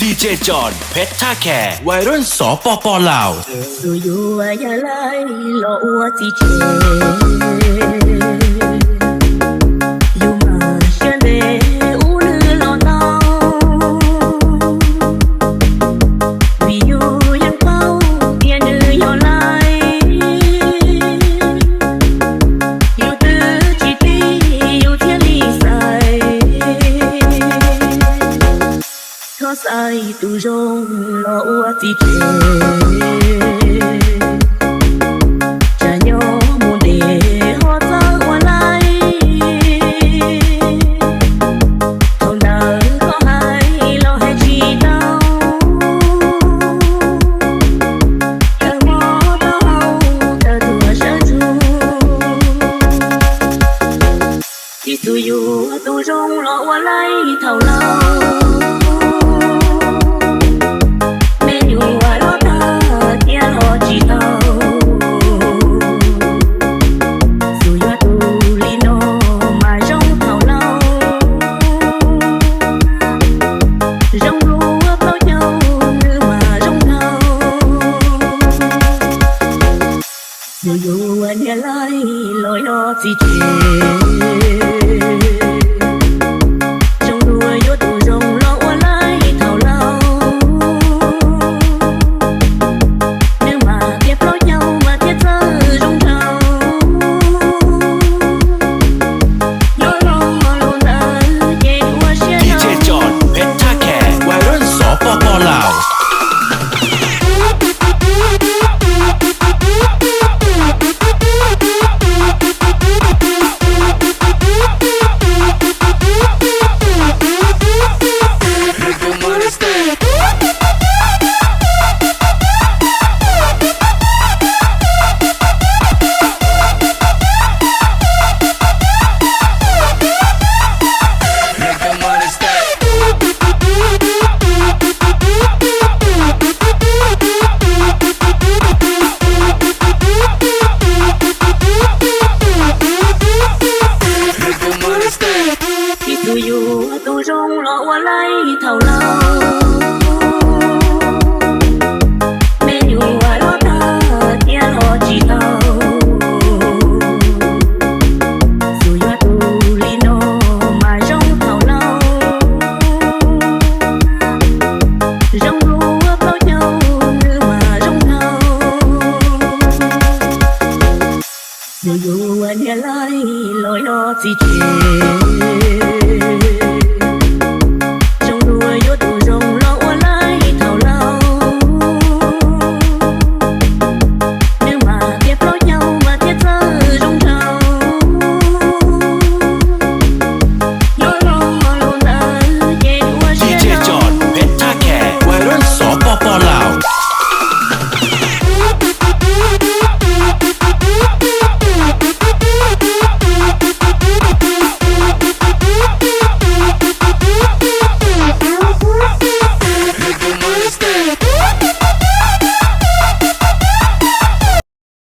ดีเจจอนเพชรท่าแขวัยรุ่นสปปลาวอยู่อย่าไล่หลอกว่าจีเจอยู่มาเชื่อเดอูลือหลอกตาวิอยู่ยังเป้าเตียนดื้อยอไล่อยู่ตื้อจีตีอยู่เทียนลีใส่ทอใส่ตู้ยงหลอกว่าจีเจ